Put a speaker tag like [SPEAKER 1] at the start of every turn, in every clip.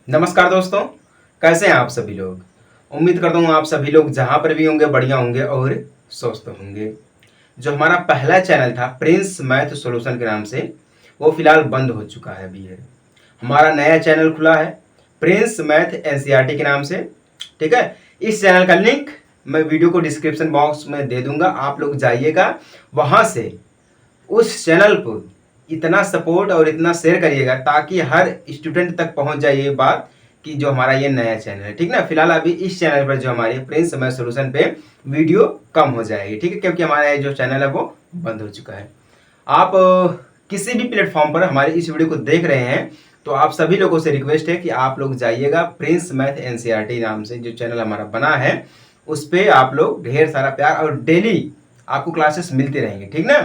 [SPEAKER 1] नमस्कार दोस्तों, कैसे हैं आप सभी लोग। उम्मीद करता हूँ आप सभी लोग जहाँ पर भी होंगे बढ़िया होंगे और स्वस्थ होंगे। जो हमारा पहला चैनल था प्रिंस मैथ सॉल्यूशन के नाम से, वो फिलहाल बंद हो चुका है अभी है। हमारा नया चैनल खुला है प्रिंस मैथ एनसीईआरटी के नाम से। ठीक है, इस चैनल का लिंक मैं वीडियो को डिस्क्रिप्शन बॉक्स में दे दूंगा, आप लोग जाइएगा वहाँ से उस चैनल को इतना सपोर्ट और इतना शेयर करिएगा ताकि हर स्टूडेंट तक पहुंच जाए ये बात कि जो हमारा ये नया चैनल है। ठीक ना, फिलहाल अभी इस चैनल पर जो हमारी प्रिंस मैथ सॉल्यूशन पे वीडियो कम हो जाएगी। ठीक है, क्योंकि हमारा ये जो चैनल है वो बंद हो चुका है। आप किसी भी प्लेटफॉर्म पर हमारे इस वीडियो को देख रहे हैं तो आप सभी लोगों से रिक्वेस्ट है कि आप लोग जाइएगा प्रिंस मैथ एनसीईआरटी नाम से जो चैनल हमारा बना है उस पर आप लोग ढेर सारा प्यार और डेली आपको क्लासेस मिलते रहेंगे। ठीक ना,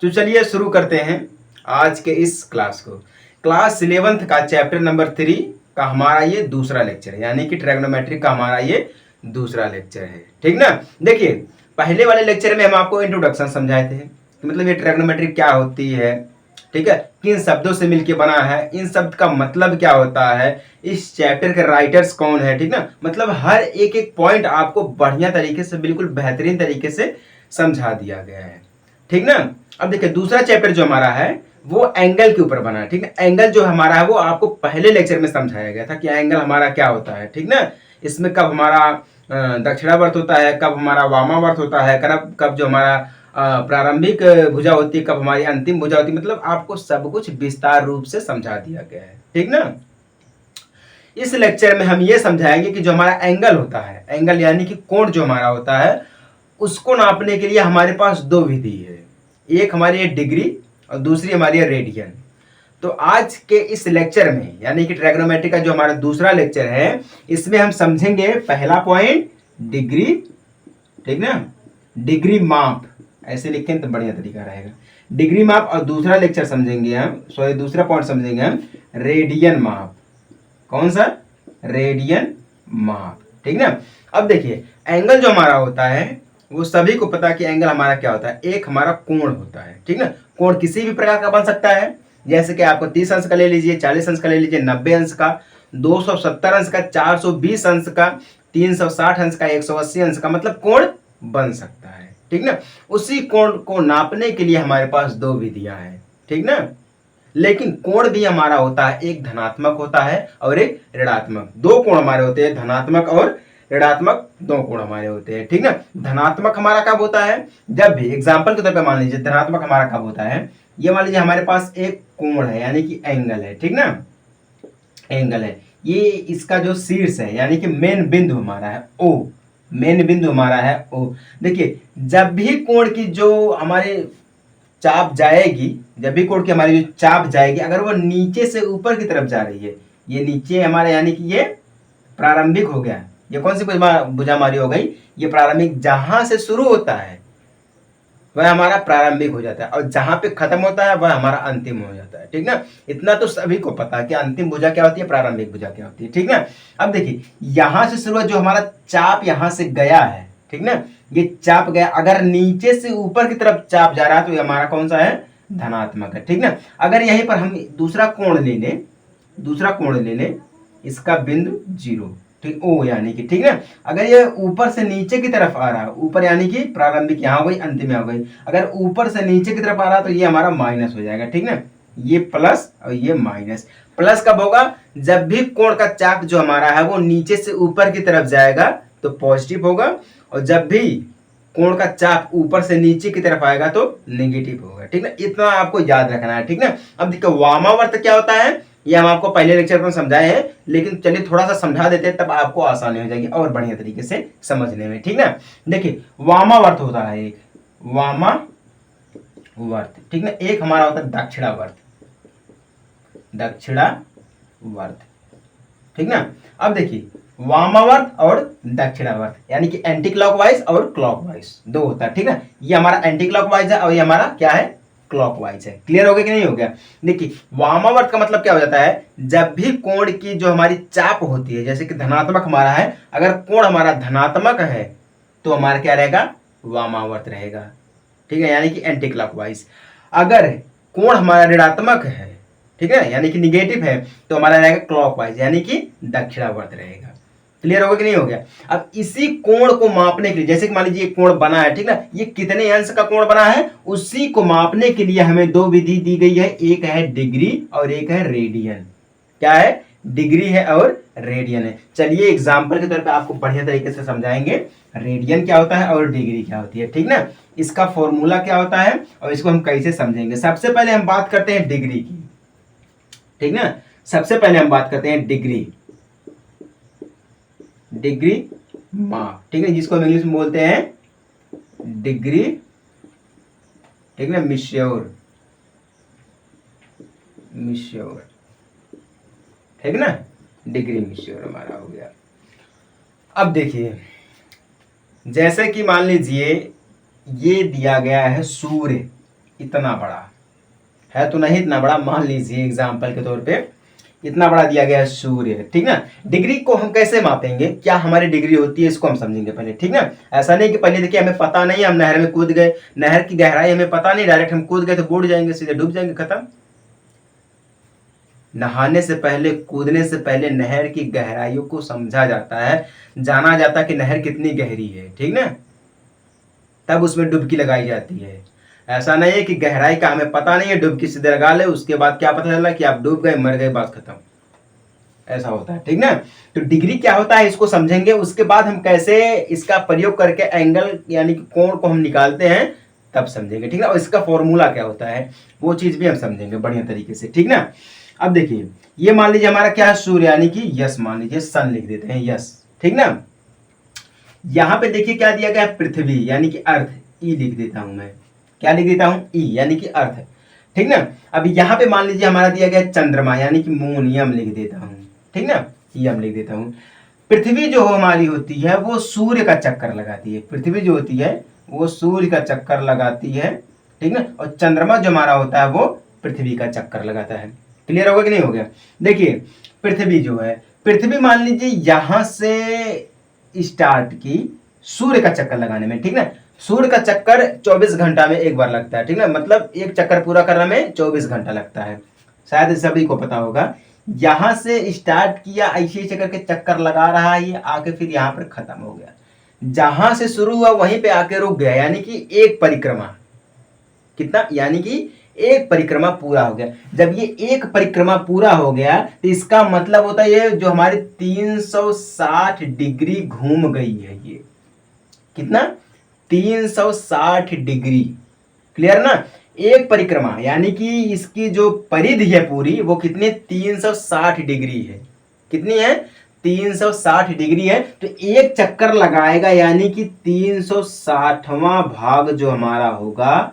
[SPEAKER 1] तो चलिए शुरू करते हैं आज के इस क्लास को। क्लास 11th का चैप्टर नंबर 3 का हमारा ये दूसरा लेक्चर है, यानी कि ट्रिग्नोमेट्री का हमारा ये दूसरा लेक्चर है। ठीक ना, देखिए पहले वाले लेक्चर में हम आपको इंट्रोडक्शन समझाए थे कि मतलब ये ट्रिग्नोमेट्री क्या होती है, ठीक है, किन शब्दों से मिलके बना है, इन शब्द का मतलब क्या होता है, इस चैप्टर के राइटर्स कौन है। ठीक ना, मतलब हर एक एक पॉइंट आपको बढ़िया तरीके से, बिल्कुल बेहतरीन तरीके से समझा दिया गया है। ठीक ना, अब देखिए दूसरा चैप्टर जो हमारा है वो एंगल के ऊपर बना है। ठीक है, एंगल जो हमारा है वो आपको पहले लेक्चर में समझाया गया था कि एंगल हमारा क्या होता है। ठीक ना, इसमें कब हमारा दक्षिणावर्त होता है, कब हमारा वामावर्त होता है, कब कब जो हमारा प्रारंभिक भुजा होती है, कब हमारी अंतिम भुजा होती है, मतलब आपको सब कुछ विस्तार रूप से समझा दिया गया है। ठीक ना, इस लेक्चर में हम ये समझाएंगे कि जो हमारा एंगल होता है, एंगल यानी कि कोण जो हमारा होता है, उसको नापने के लिए हमारे पास दो विधि है। एक हमारी है डिग्री और दूसरी हमारी है रेडियन। तो आज के इस लेक्चर में यानी कि ट्रिग्नोमेट्री का जो हमारा दूसरा लेक्चर है, इसमें हम समझेंगे पहला पॉइंट डिग्री। ठीक ना, डिग्री माप ऐसे लिखें तो बढ़िया तरीका रहेगा, डिग्री माप। और दूसरा लेक्चर समझेंगे हम, सॉरी दूसरा पॉइंट समझेंगे हम रेडियन माप। कौन सा? रेडियन माप। ठीक ना, अब देखिए एंगल जो हमारा होता है वो सभी को पता है कि एंगल हमारा क्या होता है, एक हमारा कोण होता है। ठीक ना, कोण किसी भी प्रकार का बन सकता है, जैसे कि आपको 30 अंश का ले लीजिए, 40 अंश का ले लीजिए, 90 अंश का, 270 अंश का, 420 अंश का, 360 अंश का, 180 अंश का, मतलब कोण बन सकता है। ठीक ना, उसी कोण को नापने के लिए हमारे पास दो विधियां हैं। ठीक ना, लेकिन कोण भी हमारा होता है, एक धनात्मक होता है और एक ऋणात्मक। दो कोण हमारे होते हैं, धनात्मक और ऋणात्मक, दो कोण हमारे होते हैं। ठीक ना, धनात्मक हमारा कब होता है, जब भी एग्जाम्पल के तौर पर मान लीजिए धनात्मक हमारा कब होता है, ये मान लीजिए हमारे पास एक कोण है यानी कि एंगल है। ठीक ना, एंगल है, ये इसका जो शीर्ष है यानी कि मेन बिंदु हमारा है ओ, मेन बिंदु हमारा है ओ। देखिए जब भी कोण की जो हमारे चाप जाएगी, जब भी कोण की हमारी जो चाप जाएगी, अगर वो नीचे से ऊपर की तरफ जा रही है, ये नीचे हमारा यानी कि ये प्रारंभिक हो गया, ये कौन सी भुजा हमारी हो गई, ये प्रारंभिक। जहां से शुरू होता है वह हमारा प्रारंभिक हो जाता है और जहां पे खत्म होता है वह हमारा अंतिम हो जाता है। ठीक ना, इतना तो सभी को पता है कि अंतिम भुजा क्या होती है, प्रारंभिक भुजा क्या होती है। ठीक ना, अब देखिए यहां से शुरुआत जो हमारा चाप यहां से गया है, ठीक ना, ये चाप गया, अगर नीचे से ऊपर की तरफ चाप जा रहा है तो ये हमारा कौन सा है, धनात्मक है। ठीक ना, अगर यहीं पर हम दूसरा कोण ले लें, दूसरा कोण ले लें, इसका बिंदु 0, ठीक ओ यानी कि, ठीक ना, अगर ये ऊपर से नीचे की तरफ आ रहा है, ऊपर यानी कि प्रारंभिक यहाँ हो गई, अंतिम यहाँ हो गई, अगर ऊपर से नीचे की तरफ आ रहा है तो ये हमारा माइनस हो जाएगा। ठीक ना, ये प्लस और ये माइनस। प्लस कब होगा, जब भी कोण का चाप जो हमारा है वो नीचे से ऊपर की तरफ जाएगा तो पॉजिटिव होगा, और जब भी कोण का चाप ऊपर से नीचे की तरफ आएगा तो नेगेटिव होगा। ठीक ना, इतना आपको याद रखना है। ठीक ना, अब देखो वामावर्त क्या होता है, ये हम आपको पहले लेक्चर में समझाए हैं, लेकिन चलिए थोड़ा सा समझा देते हैं, तब आपको आसानी हो जाएगी और बढ़िया तरीके से समझने में। ठीक ना, देखिए वामावर्त होता है एक, वामावर्त। ठीक ना, एक हमारा होता है दक्षिणावर्त, दक्षिणावर्त। ठीक ना, अब देखिए वामावर्त और दक्षिणावर्त यानी कि एंटी क्लॉकवाइज और क्लॉकवाइज दो होता है। ठीक है, ये हमारा एंटी क्लॉकवाइज है और ये हमारा क्या है, क्लॉकवाइज है। क्लियर हो गया कि नहीं हो गया। देखिए वामावर्त का मतलब क्या हो जाता है, जब भी कोण की जो हमारी चाप होती है, जैसे कि धनात्मक हमारा है, अगर कोण हमारा धनात्मक है तो हमारा क्या रहेगा, वामावर्त रहेगा। ठीक है, यानी कि एंटी क्लॉकवाइज। अगर कोण हमारा ऋणात्मक है, ठीक है, यानी कि निगेटिव है तो हमारा रहेगा क्लॉकवाइज, यानी कि दक्षिणावर्त रहेगा। क्लियर होगा कि नहीं हो गया? अब इसी कोण को मापने के लिए, जैसे कि मान लीजिए एक कोण बना है, ठीक ना, ये कितने अंश का कोण बना है, उसी को मापने के लिए हमें दो विधि दी गई है, एक है डिग्री और एक है रेडियन। क्या है? डिग्री है और रेडियन है। चलिए एग्जाम्पल के तौर पे आपको बढ़िया तरीके से समझाएंगे रेडियन क्या होता है और डिग्री क्या होती है, ठीक ना, इसका फॉर्मूला क्या होता है और इसको हम कैसे समझेंगे। सबसे पहले हम बात करते हैं डिग्री की, ठीक ना, सबसे पहले हम बात करते हैं डिग्री, डिग्री माप, ठीक है, जिसको हम इंग्लिश में बोलते हैं डिग्री, ठीक ना, मिश्योर, मिश्योर, ठीक ना, डिग्री मिश्योर हमारा हो गया। अब देखिए, जैसे कि मान लीजिए ये दिया गया है सूर्य, इतना बड़ा है तो नहीं इतना बड़ा, मान लीजिए एग्जाम्पल के तौर पे इतना बड़ा दिया गया है सूर्य, ठीक ना। डिग्री को हम कैसे मापेंगे, क्या हमारी डिग्री होती है, इसको हम समझेंगे पहले, ठीक ना। ऐसा नहीं कि पहले देखिए हमें पता नहीं, हम नहर में कूद गए, नहर की गहराई हमें पता नहीं, डायरेक्ट हम कूद गए तो बूढ़ जाएंगे, सीधे डूब जाएंगे, खत्म। नहाने से पहले, कूदने से पहले नहर की गहराइयों को समझा जाता है, जाना जाता है कि नहर कितनी गहरी है, ठीक ना, तब उसमें डुबकी लगाई जाती है। ऐसा नहीं है कि गहराई का हमें पता नहीं है, डुबकी सीधे लगा ले, उसके बाद क्या पता चला कि आप डूब गए, मर गए, बात खत्म, ऐसा होता है, ठीक ना। तो डिग्री क्या होता है इसको समझेंगे, उसके बाद हम कैसे इसका प्रयोग करके एंगल यानी कि कोण को हम निकालते हैं तब समझेंगे, ठीक ना, और इसका फॉर्मूला क्या होता है वो चीज भी हम समझेंगे बढ़िया तरीके से, ठीक ना। अब देखिए ये मान लीजिए हमारा क्या है, सूर्य यानी कि यस, मान लीजिए सन लिख देते हैं, यस, ठीक ना। यहां पे देखिए क्या दिया गया है, पृथ्वी यानी कि अर्थ, ई लिख देता हूं मैं, क्या लिख देता हूं, ई यानी कि अर्थ, ठीक ना। अब यहाँ पे मान लीजिए हमारा दिया गया चंद्रमा यानी कि मून, यम लिख देता हूं, ठीक ना, यम लिख देता हूं। पृथ्वी जो हमारी होती है वो सूर्य का चक्कर लगाती है, पृथ्वी जो होती है वो सूर्य का चक्कर लगाती है, ठीक ना, और चंद्रमा जो हमारा होता है वो पृथ्वी का चक्कर लगाता है। क्लियर होगा कि नहीं हो गया? देखिए पृथ्वी जो है, पृथ्वी मान लीजिए यहां से स्टार्ट की सूर्य का चक्कर लगाने में, ठीक ना, सूर्य का चक्कर 24 घंटा में एक बार लगता है, ठीक ना, मतलब एक चक्कर पूरा करने में 24 घंटा लगता है, शायद सभी को पता होगा। यहां से स्टार्ट किया, ऐसे ऐसे करके चक्कर लगा रहा है, ये आके फिर यहां पर खत्म हो गया, जहां से शुरू हुआ वहीं पे आके रुक गया, यानी कि एक परिक्रमा, कितना, यानी कि एक परिक्रमा पूरा हो गया। जब ये एक परिक्रमा पूरा हो गया तो इसका मतलब होता है ये जो हमारी 360 डिग्री घूम गई है, ये कितना, 360 डिग्री। क्लियर ना, एक परिक्रमा यानी कि इसकी जो परिधि है पूरी वो कितनी, 360 डिग्री है, कितनी है, 360 डिग्री है। तो एक चक्कर लगाएगा यानी कि 360वां भाग जो हमारा होगा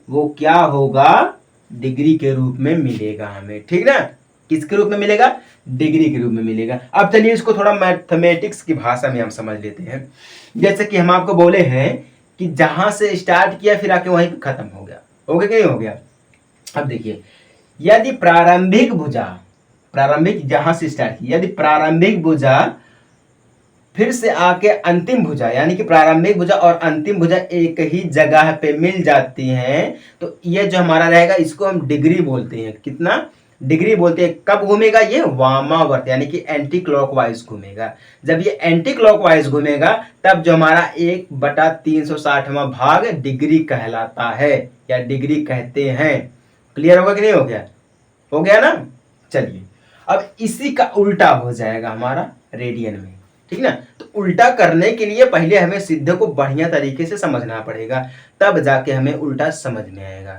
[SPEAKER 1] वो क्या होगा, डिग्री के रूप में मिलेगा हमें, ठीक ना, किसके रूप में मिलेगा, डिग्री के रूप में मिलेगा। अब चलिए इसको थोड़ा मैथमेटिक्स की भाषा में हम समझ लेते हैं। जैसे कि हम आपको बोले हैं कि जहां से स्टार्ट किया फिर आके वहीं पे खत्म हो गया, हो गया कि नहीं हो गया? अब देखिए यदि प्रारंभिक भुजा, प्रारंभिक जहां से स्टार्ट की, यदि प्रारंभिक भुजा फिर से आके अंतिम भुजा, यानी कि प्रारंभिक भुजा और अंतिम भुजा एक ही जगह पे मिल जाती हैं, तो ये जो हमारा रहेगा इसको हम डिग्री बोलते हैं, कितना, डिग्री बोलते हैं। कब घूमेगा ये, वामावर्त यानी कि एंटी क्लॉकवाइज घूमेगा। जब ये एंटी क्लॉकवाइज घूमेगा तब जो हमारा 1/360वां भाग डिग्री कहलाता है या डिग्री कहते हैं। क्लियर होगा कि नहीं हो गया? हो गया ना। चलिए अब इसी का उल्टा हो जाएगा हमारा रेडियन में, ठीक ना। तो उल्टा करने के लिए पहले हमें सिद्ध को बढ़िया तरीके से समझना पड़ेगा, तब जाके हमें उल्टा समझ में आएगा।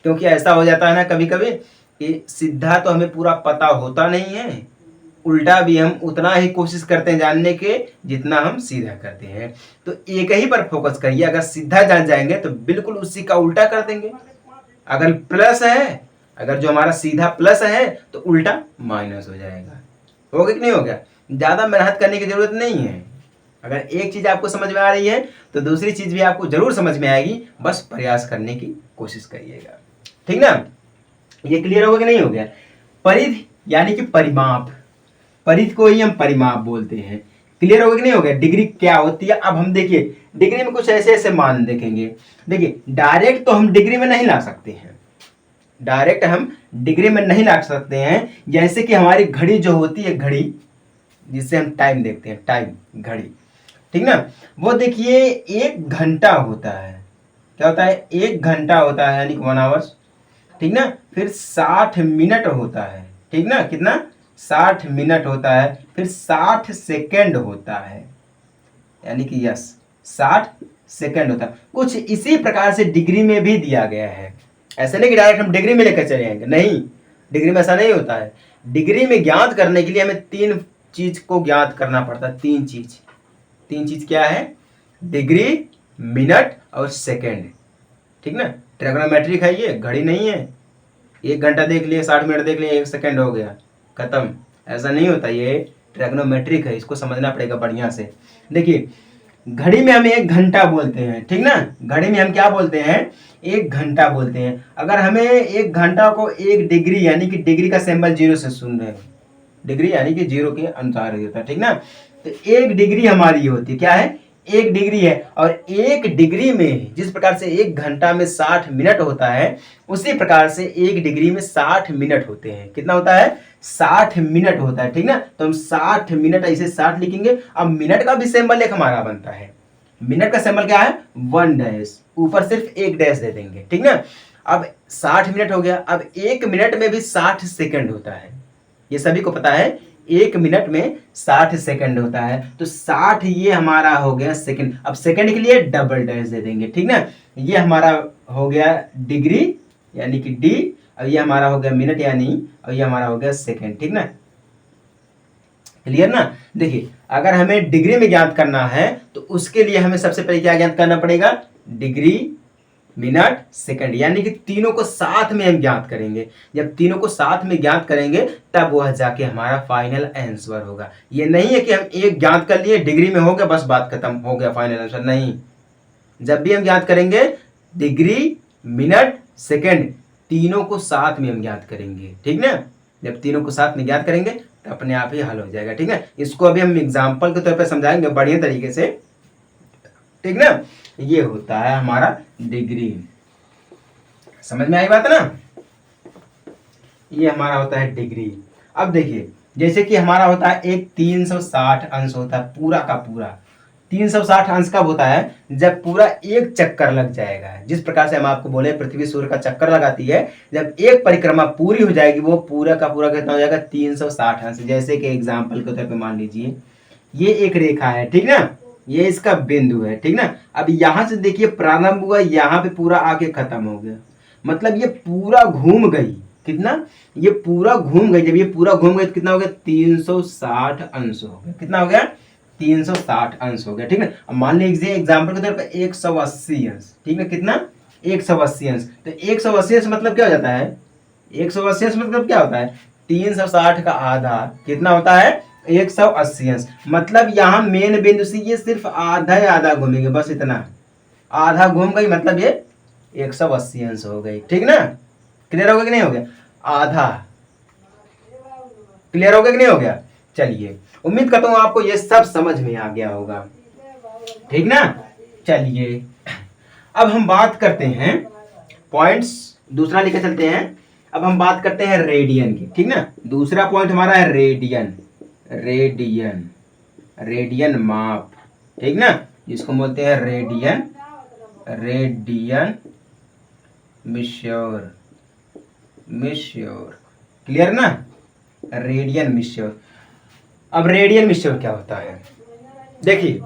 [SPEAKER 1] क्योंकि ऐसा हो जाता है ना कभी कभी कि सीधा तो हमें पूरा पता होता नहीं है, उल्टा भी हम उतना ही कोशिश करते हैं जानने के जितना हम सीधा करते हैं। तो एक ही पर फोकस करिए, अगर सीधा जान जाएंगे तो बिल्कुल उसी का उल्टा कर देंगे। अगर प्लस है, अगर जो हमारा सीधा प्लस है तो उल्टा माइनस हो जाएगा। हो गया कि नहीं हो गया? ज्यादा मेहनत करने की जरूरत नहीं है। अगर एक चीज आपको समझ में आ रही है तो दूसरी चीज भी आपको जरूर समझ में आएगी, बस प्रयास करने की कोशिश करिएगा, ठीक ना। ये क्लियर हो गया कि नहीं हो गया? परिधि यानी कि परिमाप, परिधि को ही हम परिमाप बोलते हैं। क्लियर हो गया कि नहीं हो गया? डिग्री क्या होती है, अब हम देखिए डिग्री में कुछ ऐसे ऐसे मान देखेंगे। देखिए डायरेक्ट तो हम डिग्री में नहीं ला सकते हैं, डायरेक्ट हम डिग्री में नहीं ला सकते हैं। जैसे कि हमारी घड़ी जो होती है, घड़ी जिससे हम टाइम देखते हैं, टाइम घड़ी, ठीक ना, वो देखिए 1 घंटा होता है। क्या होता है? 1 घंटा होता है, यानी 1 आवर्स, ठीक ना। फिर 60 मिनट होता है, ठीक ना, कितना? 60 मिनट होता है। फिर 60 सेकेंड होता है, यानी कि यस 60 सेकेंड होता है। कुछ इसी प्रकार से डिग्री में भी दिया गया है। ऐसा नहीं कि डायरेक्ट हम डिग्री में लेकर चले जाएंगे, नहीं, डिग्री में ऐसा नहीं होता है। डिग्री में ज्ञात करने के लिए हमें 3 चीज को ज्ञात करना पड़ता है। 3 चीज क्या है? डिग्री, मिनट और सेकेंड, ठीक ना। ट्रिग्नोमेट्रिक है ये, घड़ी नहीं है। 1 घंटा देख लिए, 60 मिनट देख लिए, 1 सेकेंड हो गया, खत्म। ऐसा नहीं होता, ये ट्रिग्नोमेट्रिक है, इसको समझना पड़ेगा बढ़िया से। देखिए, घड़ी में हम 1 घंटा बोलते हैं, ठीक ना। घड़ी में हम क्या बोलते हैं? 1 घंटा बोलते हैं। अगर हमें 1 घंटा को 1 डिग्री, यानी कि डिग्री का सिंबल 0 से सुन रहे हैं, डिग्री यानी कि 0 के अनुसार ही होता है, ठीक ना। तो 1 डिग्री हमारी होती है, क्या है? 1 डिग्री है। और 1 डिग्री में जिस प्रकार से 1 घंटा में 60 मिनट होता है, उसी प्रकार से 1 डिग्री में 60 मिनट होते हैं। कितना होता है? 60 मिनट होता है, ठीक ना। तो हम 60 मिनट ऐसे 60 लिखेंगे। अब मिनट का भी सिंबल एक हमारा बनता है। मिनट का सिंबल क्या है? 1 डैश, ऊपर सिर्फ 1 डैश दे देंगे, ठीक ना। अब 60 मिनट हो गया। अब 1 मिनट में भी 60 सेकेंड होता है, ये सभी को पता है। 1 मिनट में 60 सेकेंड होता है। तो 60 ये हमारा हो गया सेकेंड। अब सेकेंड के लिए डबल डैश दे देंगे, ठीक ना। ये हमारा हो गया डिग्री, यानी कि डी, और ये हमारा हो गया मिनट, यानी, और ये हमारा हो गया सेकेंड, ठीक ना। क्लियर ना। देखिए, अगर हमें डिग्री में ज्ञात करना है तो उसके लिए हमें सबसे पहले क्या ज्ञात करना पड़ेगा? डिग्री, मिनट, सेकंड, यानी कि तीनों को साथ में हम ज्ञात करेंगे। जब तीनों को साथ में ज्ञात करेंगे तब वह जाके हमारा फाइनल आंसर होगा। ये नहीं है कि हम एक ज्ञात कर लिए, डिग्री में हो गया, बस बात खत्म, हो गया फाइनल आंसर, नहीं। जब भी हम ज्ञात करेंगे डिग्री, मिनट, सेकंड, तीनों को साथ में हम ज्ञात करेंगे, ठीक ना। जब तीनों को साथ में ज्ञात करेंगे तो अपने आप ही हल हो जाएगा, ठीक है। इसको अभी हम एग्जाम्पल के तौर पर समझाएंगे बढ़िया तरीके से, ठीक ना। ये होता है हमारा डिग्री, समझ में आई बात ना। ये हमारा होता है डिग्री। अब देखिए, जैसे कि हमारा होता है एक 360 अंश होता है, पूरा का पूरा 360 अंश कब होता है? जब पूरा एक चक्कर लग जाएगा। जिस प्रकार से हम आपको बोले पृथ्वी सूर्य का चक्कर लगाती है, जब एक परिक्रमा पूरी हो जाएगी, वो पूरा का पूरा कितना हो जाएगा? 360 अंश। जैसे कि एग्जाम्पल के तौर पे मान लीजिए ये एक रेखा है, ठीक ना, ये इसका बिंदु है, ठीक ना। अब यहां से देखिए प्रारंभ हुआ, यहाँ पे पूरा आके खत्म हो गया, मतलब ये पूरा घूम गई। कितना? ये पूरा घूम गई। जब ये पूरा घूम गई तो कितना हो गया? 360 अंश हो गया। कितना हो गया? 360 अंश हो गया, ठीक है। अब मान लीजिए एग्जाम्पल के तौर पर 180 अंश, ठीक है। कितना? 180 अंश। तो 180 अंश मतलब क्या हो जाता है? 180 अंश मतलब क्या होता है? 360 का आधा कितना होता है? 180 अंश। मतलब यहाँ मेन बिंदु से ये सिर्फ आधा ही आधा घूमेंगे, बस इतना, आधा घूम गई, मतलब ये 180 अंश हो गई, ठीक ना। क्लियर हो गया कि नहीं हो गया? आधा क्लियर हो गया कि नहीं हो गया? चलिए, उम्मीद करता हूं आपको ये सब समझ में आ गया होगा, ठीक ना। चलिए, अब हम बात करते हैं पॉइंट्स, दूसरा लेकर चलते हैं। अब हम बात करते हैं रेडियन की, ठीक ना। दूसरा पॉइंट हमारा है रेडियन। रेडियन, रेडियन माप, ठीक ना, जिसको बोलते हैं रेडियन, रेडियन मिश्योर, मिश्योर, क्लियर ना। रेडियन मिश्योर। अब रेडियन मिश्योर क्या होता है? देखिए,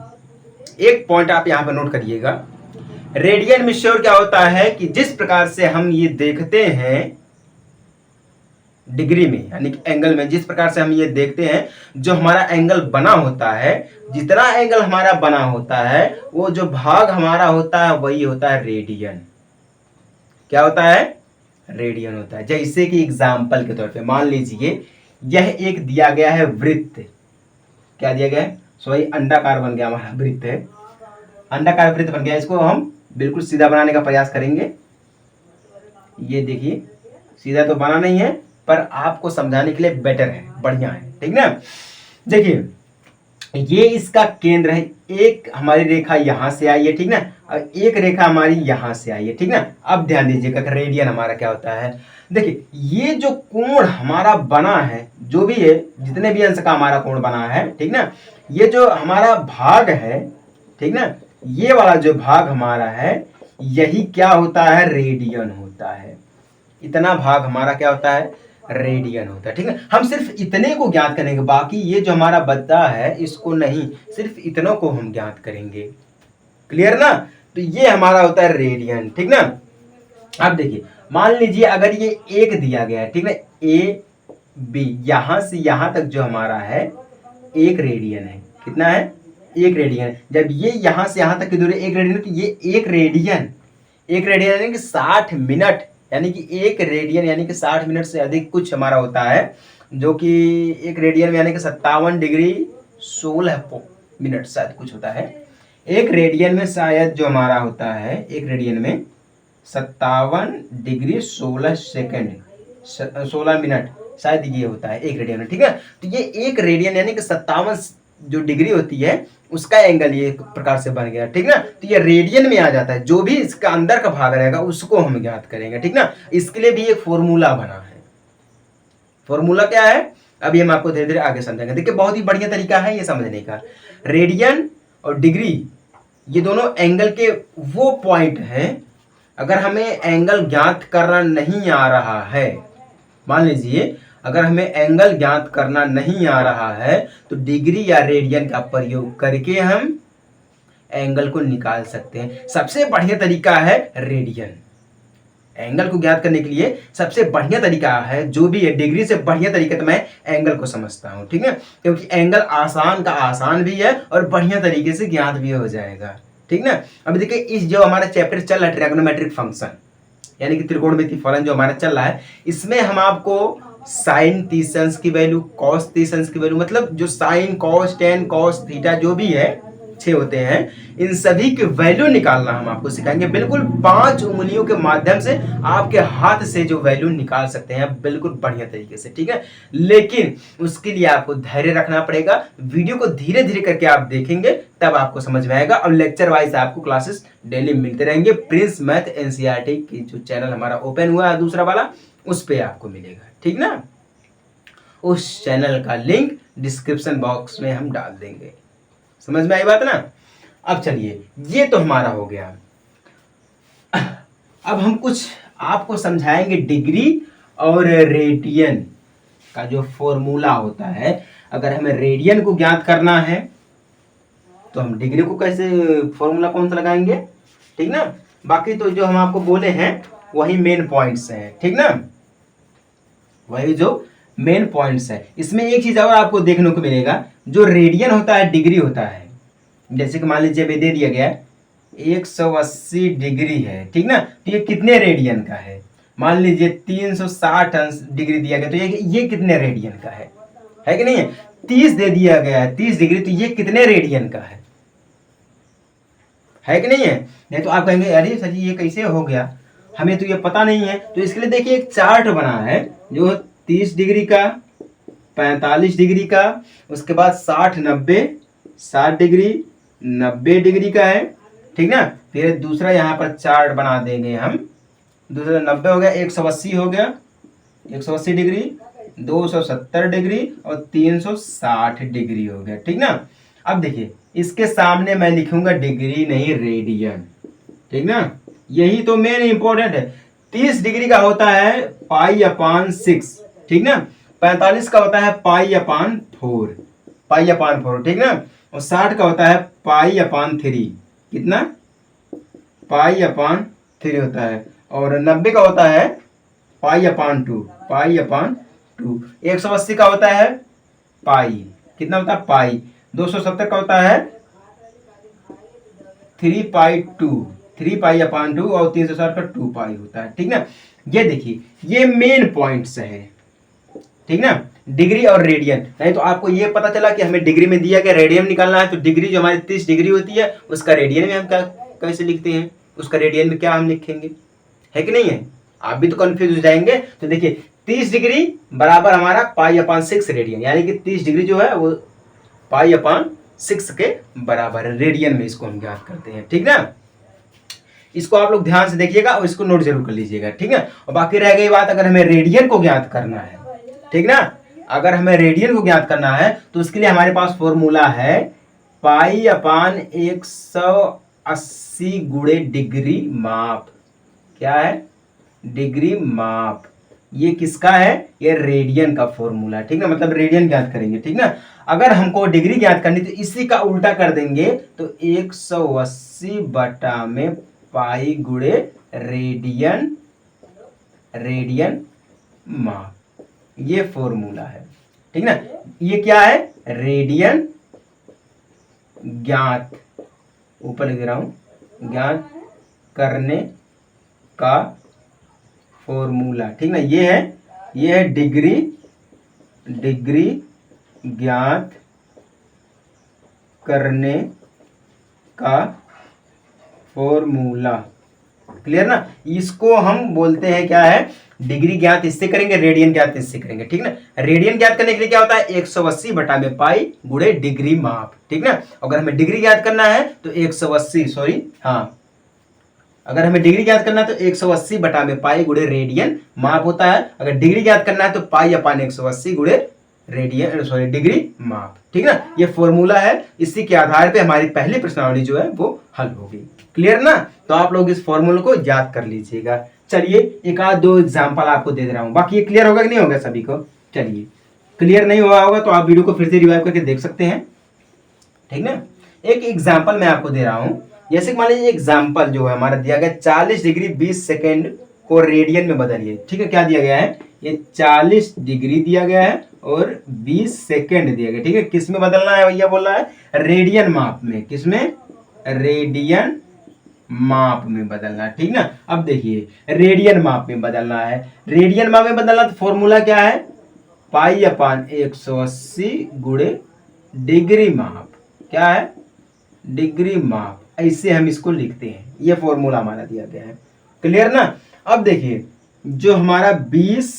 [SPEAKER 1] एक पॉइंट आप यहां पर नोट करिएगा। रेडियन मिश्योर क्या होता है कि जिस प्रकार से हम ये देखते हैं डिग्री में, यानी कि एंगल में, जिस प्रकार से हम ये देखते हैं, जो हमारा एंगल बना होता है, जितना एंगल हमारा बना होता है, वो जो भाग हमारा होता है वही होता है रेडियन। क्या होता है? रेडियन होता है। जैसे कि एग्जाम्पल के तौर पे मान लीजिए यह एक दिया गया है वृत्त। क्या दिया गया है? सॉरी, अंडाकार बन गया, हमारा वृत्त है, अंडाकार वृत्त बन गया। इसको हम बिल्कुल सीधा बनाने का प्रयास करेंगे। ये देखिए, सीधा तो बना नहीं है, पर आपको समझाने के लिए बेटर है, बढ़िया है, ठीक ना। देखिए, ये इसका केंद्र है। एक हमारी रेखा यहाँ से आई है, ठीक ना, और एक रेखा हमारी यहाँ से आई है, ठीक ना। अब ध्यान दीजिएगा कि रेडियन हमारा क्या होता है। देखिए ये जो कोण हमारा बना है, जो भी है, जितने भी अंश का हमारा कोण बना है, ठीक ना, ये जो हमारा भाग है, ठीक ना, ये वाला जो भाग हमारा है, यही क्या होता है, रेडियन होता है। इतना भाग हमारा क्या होता है, रेडियन होता है, ठीक है। हम सिर्फ इतने को ज्ञात करेंगे, बाकी ये जो हमारा बचा है इसको नहीं, सिर्फ इतनों को हम ज्ञात करेंगे। क्लियर ना। तो ये हमारा होता है रेडियन, ठीक ना। अब देखिए मान लीजिए अगर ये एक दिया गया है, ठीक ना, ए बी, यहां से यहां तक जो हमारा है एक रेडियन है। कितना है, एक रेडियन। जब ये यहां से यहां तक की दूरी एक रेडियन है, तो ये एक रेडियन, एक रेडियन यानी कि 60 मिनट, यानी कि एक रेडियन यानी कि 60 मिनट से अधिक कुछ हमारा होता है, जो कि एक रेडियन में यानी कि 57 डिग्री 16 मिनट शायद कुछ होता है। एक रेडियन में शायद जो हमारा होता है, एक रेडियन में 57 डिग्री 16 सेकेंड 16 मिनट शायद ये होता है एक रेडियन में, ठीक है। तो ये एक रेडियन यानी कि 57 जो डिग्री होती है उसका एंगल ये एक प्रकार से बन गया, ठीक ना। तो ये रेडियन में आ जाता है। जो भी इसका अंदर का भाग रहेगा उसको हम ज्ञात करेंगे, ठीक ना। इसके लिए भी एक फॉर्मूला बना है। फॉर्मूला क्या है, अभी हम आपको धीरे धीरे आगे समझेंगे। देखिए बहुत ही बढ़िया तरीका है ये समझने का। रेडियन और डिग्री ये दोनों एंगल के वो पॉइंट हैं, अगर हमें एंगल ज्ञात करना नहीं आ रहा है, मान लीजिए अगर हमें एंगल ज्ञात करना नहीं आ रहा है, तो डिग्री या रेडियन का प्रयोग करके हम एंगल को निकाल सकते हैं। सबसे बढ़िया तरीका है रेडियन। एंगल को ज्ञात करने के लिए सबसे बढ़िया तरीका है, जो भी है, डिग्री से बढ़िया तरीका तो मैं एंगल को समझता हूं, ठीक है। क्योंकि एंगल आसान का आसान भी है और बढ़िया तरीके से ज्ञात भी हो जाएगा, ठीक ना। अभी देखिए इस जो हमारा चैप्टर चल रहा है ट्रिग्नोमेट्रिक फंक्शन, यानी कि त्रिकोणमितीय फलन जो हमारा चल रहा है, इसमें हम आपको साइन 30 अंश की वैल्यू, कॉस 30 अंश की वैल्यू, मतलब जो sine cos tan cos theta जो भी है 6 होते हैं, इन सभी की वैल्यू निकालना हम आपको सिखाएंगे। बिल्कुल 5 उंगलियों के माध्यम से आपके हाथ से जो वैल्यू निकाल सकते हैं बिल्कुल बढ़िया तरीके से, ठीक है। लेकिन उसके लिए आपको धैर्य रखना पड़ेगा। वीडियो को धीरे धीरे करके आप देखेंगे तब आपको समझ में आएगा। और लेक्चर वाइज आपको क्लासेस डेली मिलते रहेंगे। प्रिंस मैथ एनसीईआरटी की जो चैनल हमारा ओपन हुआ है दूसरा वाला, उस पर आपको मिलेगा, ठीक ना। उस चैनल का लिंक डिस्क्रिप्शन बॉक्स में हम डाल देंगे। समझ में आई बात ना। अब चलिए ये तो हमारा हो गया। अब हम कुछ आपको समझाएंगे डिग्री और रेडियन का जो फॉर्मूला होता है। अगर हमें रेडियन को ज्ञात करना है तो हम डिग्री को कैसे, फॉर्मूला कौन सा लगाएंगे, ठीक ना। बाकी तो जो हम आपको बोले हैं वही मेन पॉइंट्स हैं, ठीक ना, वही जो मेन पॉइंट्स है। इसमें एक चीज और आपको देखने को मिलेगा, जो रेडियन होता है डिग्री होता है। जैसे कि मान लीजिए दे दिया गया 180 डिग्री है, ठीक ना, तो ये कितने रेडियन का है। मान लीजिए 360 अंश डिग्री दिया गया, तो ये कितने रेडियन का है कि नहीं है। 30 दे दिया गया है 30 डिग्री, तो ये कितने रेडियन का है कि नहीं है। नहीं तो आप कहेंगे अरे सर जी ये कैसे हो गया, हमें तो ये पता नहीं है। तो इसके लिए देखिए एक चार्ट बना है, जो 30 डिग्री का, 45 डिग्री का, उसके बाद 60 90 60 डिग्री 90 डिग्री का है, ठीक ना। फिर दूसरा यहाँ पर चार्ट बना देंगे हम। दूसरा 90 हो गया, 180 हो गया, 180 डिग्री, 270 डिग्री और 360 डिग्री हो गया, ठीक ना। अब देखिए इसके सामने मैं लिखूंगा डिग्री नहीं रेडियन, ठीक ना। यही तो मेन इंपॉर्टेंट है। 30 डिग्री का होता है π/6, ठीक ना। 45 का होता है π/4, π/4, ठीक ना। और 60 का होता है π/3, कितना, π/3 होता है। और 90 का होता है π/2, π/2। 180 का होता है पाई, कितना होता है पाई। 270 का होता है 3π/2, 3π/2 और 360 का 2π होता है, ठीक ना। ये देखिए ये मेन पॉइंट्स है, ठीक ना, डिग्री और रेडियन। नहीं तो आपको ये पता चला कि हमें डिग्री में दिया गया रेडियन निकालना है, तो डिग्री जो हमारी 30 डिग्री होती है उसका रेडियन में हम क्या कैसे लिखते हैं, उसका रेडियन में क्या हम लिखेंगे, है कि नहीं है। आप भी तो कंफ्यूज हो जाएंगे। तो देखिए 30 डिग्री बराबर हमारा π/6 रेडियन, यानी कि 30 डिग्री जो है वो π/6 6 के बराबर है। रेडियन में इसको हम ज्ञात करते हैं, ठीक ना। इसको आप लोग ध्यान से देखिएगा और इसको नोट जरूर कर लीजिएगा, ठीक है। और बाकी रह गई बात, अगर हमें रेडियन को ज्ञात करना है, ठीक ना, अगर हमें रेडियन को ज्ञात करना है तो उसके लिए हमारे पास फॉर्मूला है पाई अपान 180 गुणे डिग्री माप। क्या है? डिग्री माप। ये किसका है? ये रेडियन का फॉर्मूला, ठीक ना, मतलब रेडियन ज्ञात करेंगे, ठीक ना। अगर हमको डिग्री ज्ञात करनी तो इसी का उल्टा कर देंगे, तो 180 बटा में पाई गुणे रेडियन, रेडियन माप, ये फॉर्मूला है, ठीक ना। ये क्या है? रेडियन ज्ञात, ऊपर लिख रहा हूं, ज्ञात करने का फॉर्मूला, ठीक ना। ये है डिग्री, डिग्री ज्ञात करने का फॉर्मूला। क्लियर ना। इसको हम बोलते हैं क्या है? डिग्री ज्ञात इससे करेंगे, रेडियन ज्ञात इससे करेंगे, ठीक ना। रेडियन ज्ञात करने के लिए क्या होता है? 180 बटा में पाई गुणे डिग्री माप, ठीक ना। अगर हमें डिग्री ज्ञात करना है तो 180, सॉरी, हाँ, अगर हमें डिग्री ज्ञात करना है तो 180 बटा में पाई गुणे रेडियन माप होता है। अगर डिग्री ज्ञात करना है तो पाई अपान 180 गुणे रेडियन, सॉरी, डिग्री माप, ठीक ना। ये फॉर्मूला है, इसी के आधार पे हमारी पहली प्रश्नावली जो है वो हल होगी। क्लियर ना। तो आप लोग इस फॉर्मूले को याद कर लीजिएगा। चलिए एक आध दो एग्जांपल आपको दे रहा हूं, बाकी ये क्लियर होगा कि नहीं होगा सभी को? चलिए, क्लियर नहीं हुआ होगा तो आप वीडियो को फिर से रिवाइव करके देख सकते हैं, ठीक ना। एक एग्जांपल मैं आपको दे रहा हूं, जैसे मान लीजिए एग्जांपल जो है हमारा दिया गया 40 डिग्री 20 सेकेंड को रेडियन में बदलिए, ठीक है। क्या दिया गया है? ये 40 डिग्री दिया गया है और 20 सेकेंड दिया गया, ठीक है। किस में बदलना है भैया? बोल रहा है रेडियन माप में। किसमें? रेडियन माप में बदलना, ठीक ना। अब देखिए, रेडियन माप में बदलना है, रेडियन माप में बदलना तो फॉर्मूला क्या है? पाई अपान 180 गुणे डिग्री माप। क्या है? डिग्री माप। ऐसे हम इसको लिखते हैं, ये फॉर्मूला हमारा दिया गया है। क्लियर ना। अब देखिए, जो हमारा 20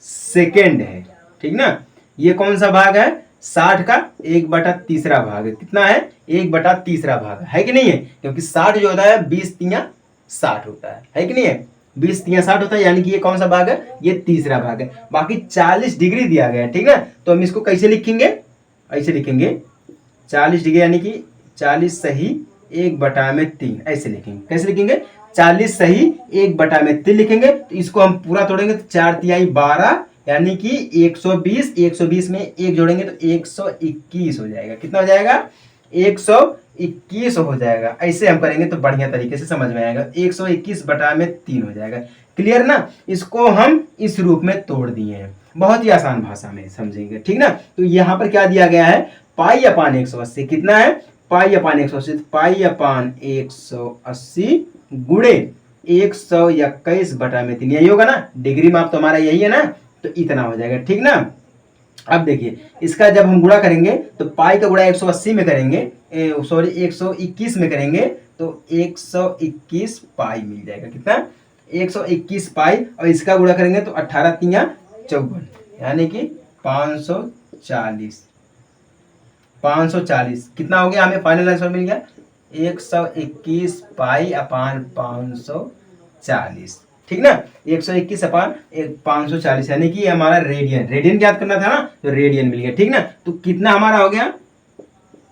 [SPEAKER 1] सेकेंड है, ठीक ना, ये कौन सा भाग है? 60 का 1/3 भाग है। कितना है? 1/3 भाग है कि नहीं है? क्योंकि 60 जो होता है 20 तिया 60 होता है कि नहीं है? 20 तिया 60 होता है, यानी कि ये कौन सा भाग है? ये तीसरा भाग है। बाकी 40 डिग्री दिया गया है, ठीक ना। तो हम इसको कैसे लिखेंगे? ऐसे लिखेंगे, 40 डिग्री यानी कि 40 सही 1/3, ऐसे लिखेंगे। कैसे लिखेंगे? 40 सही 1/3 लिखेंगे। तो इसको हम पूरा तोड़ेंगे तो 4 तिहाई 12, यानी कि 120, 120 में 1 जोड़ेंगे तो 121 हो जाएगा। कितना हो जाएगा? 121 हो जाएगा। ऐसे हम करेंगे तो बढ़िया तरीके से समझ में आएगा। 121/3 हो जाएगा। क्लियर ना। इसको हम इस रूप में तोड़ दिए हैं, बहुत ही आसान भाषा में समझेंगे, ठीक ना। तो यहाँ पर क्या दिया गया है? पाई अपान 180। कितना है? पाई अपान 180, पाई अपान 180 गुणे 121/3, यही होगा ना। डिग्री माप तो हमारा यही है ना, तो इतना हो जाएगा, ठीक ना। अब देखिए, इसका जब हम गुणा करेंगे तो पाई का गुणा 180 में करेंगे, सॉरी 121 में करेंगे तो 121 पाई मिल जाएगा। कितना? 121 पाई। और इसका गुणा करेंगे तो 18 तिया 54, यानी कि 540। 540 कितना हो गया? हमें फाइनल आंसर मिल गया 121 पाई अपान 540, ठीक ना। 121 अपान 540, यानी कि हमारा रेडियन ज्ञात करना था ना, तो रेडियन मिल गया, ठीक ना। तो कितना हमारा हो गया?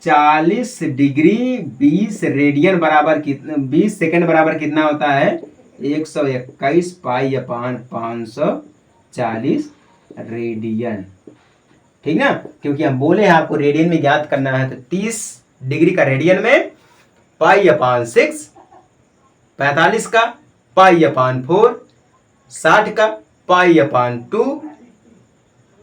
[SPEAKER 1] 40 डिग्री 20 रेडियन बराबर कितना? 20 सेकेंड बराबर कितना होता है? 121 पाई अपान 540 रेडियन, ठीक ना। क्योंकि हम बोले हैं आपको रेडियन में ज्ञात करना है, तो 30 डिग्री का रेडियन में पाई अपान 6, 45 का पाई अपान 4, 60 का पाई अपान 2,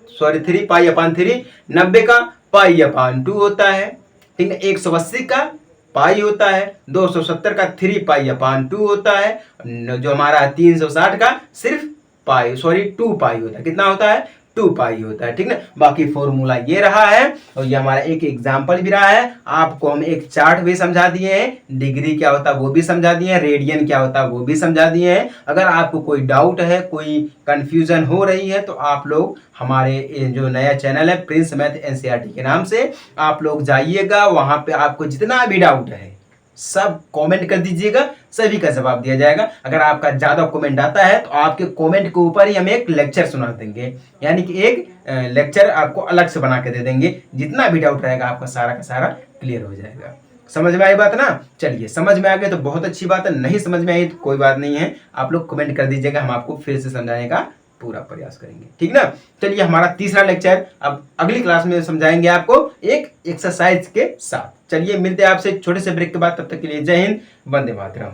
[SPEAKER 1] सॉरी 3 पाई अपान 3, 90 का पाई अपान 2 होता है, ठीक है। 180 का पाई होता है, 270 का 3 पाई अपान 2 होता है, जो हमारा 360 का सिर्फ पाई, सॉरी 2 पाई होता है। कितना होता है? 2 पाई होता है, ठीक ना। बाकी फॉर्मूला ये रहा है और ये हमारा एक एग्जाम्पल भी रहा है। आपको हम एक चार्ट भी समझा दिए हैं, डिग्री क्या होता है वो भी समझा दिए हैं, रेडियन क्या होता है वो भी समझा दिए हैं। अगर आपको कोई डाउट है, कोई कंफ्यूजन हो रही है, तो आप लोग हमारे जो नया चैनल है प्रिंस मैथ एनसीईआरटी के नाम से, आप लोग जाइएगा, वहां पे आपको जितना भी डाउट है सब कमेंट कर दीजिएगा, सभी का जवाब दिया जाएगा। अगर आपका ज्यादा कमेंट आता है तो आपके कमेंट के ऊपर ही हम एक लेक्चर सुना देंगे, यानी कि एक लेक्चर आपको अलग से बना के दे देंगे। जितना भी डाउट रहेगा आपका सारा का सारा क्लियर हो जाएगा। समझ में आई बात ना? चलिए, समझ में आ गए तो बहुत अच्छी बात है, नहीं समझ में आई तो कोई बात नहीं है, आप लोग कमेंट कर दीजिएगा, हम आपको फिर से समझाने का पूरा प्रयास करेंगे, ठीक ना। चलिए, हमारा तीसरा लेक्चर अब अगली क्लास में समझाएंगे आपको एक एक्सरसाइज के साथ। चलिए, मिलते हैं आपसे छोटे से ब्रेक के बाद, तब तक के लिए जय हिंद, वंदे मातरम।